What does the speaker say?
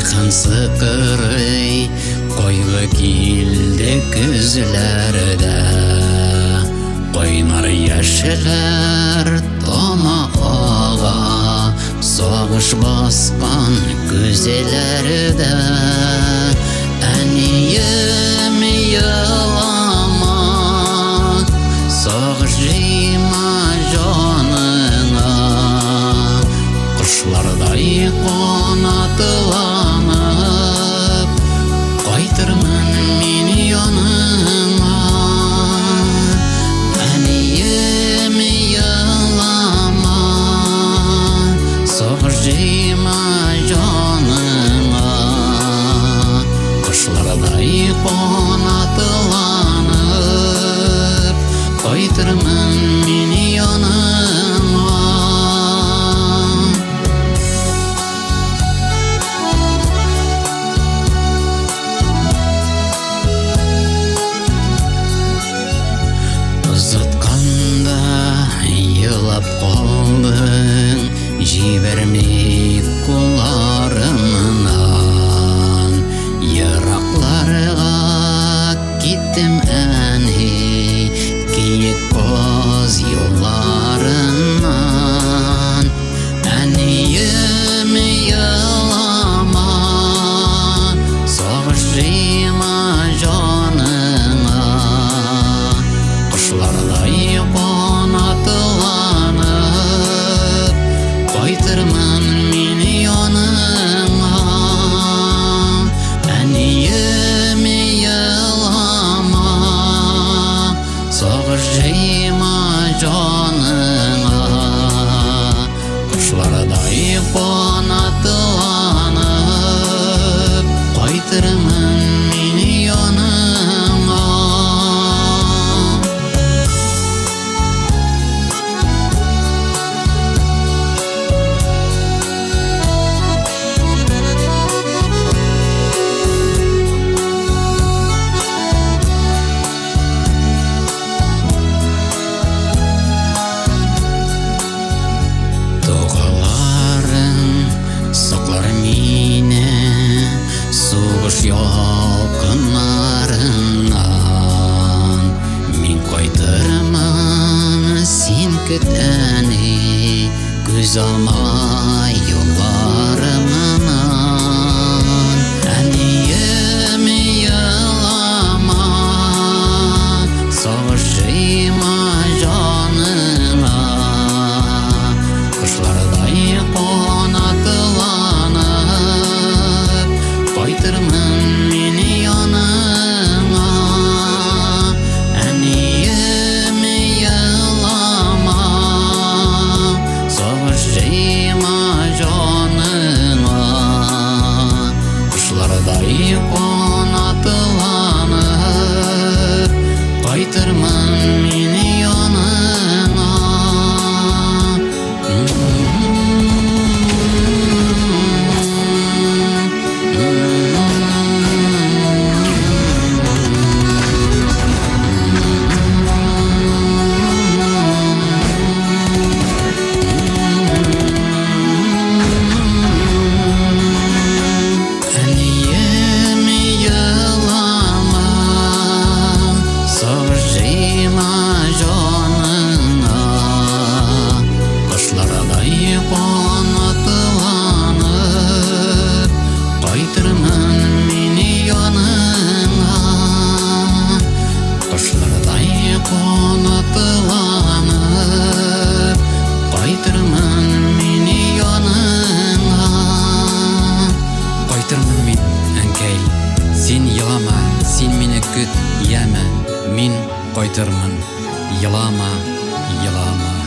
Айхан сықырый қойлы келді күзлерді, қойнар яшілер тома аға, соғыш басқан күзелерді. Әнейім елама, соғыш жима жанына, құшлардай қонатыланып, қайтырмын мен яныңа. Әнейім елама, соғыш жима жанына, құшлардай қонатыланып, қайтырмын мен яныңа. Ұзатқанда елап қалдың, жібермей қоларымнан. Ерақларға кеттім әне, киік көз yollarından. Әнейім елама, соғыш жима жаныңа, құшлардай қонатыланып, қайтырмын мен яныңа. Әнейім елама, соғыш жима жаныңа, құшлардай қонатыланып, қайтырмын мен яныңа. Сақлар мені соғыш ялқынарынан, мен қайтырмын сен күт әне, көз алмай yollarımdan. Әнейім елама, соғыш жима жаныңа, құшлардай қонатыланып, қайтырмын мен яныңа. Әнейім елама, соғыш жима жаныңа, құшлардай қонатыланып, қайтырмын мен яныңа. Әнейім елама, соғыш жима жаныңа, құшлардай қонатыланып, қайтырмын мен яныңа. Құшлардай қонатыланып, қайтырмын мен яныңа. Қайтырмын мен әнкәй, сен елама, сен мені күт, яма, мен қайтырмын. Елама, елама.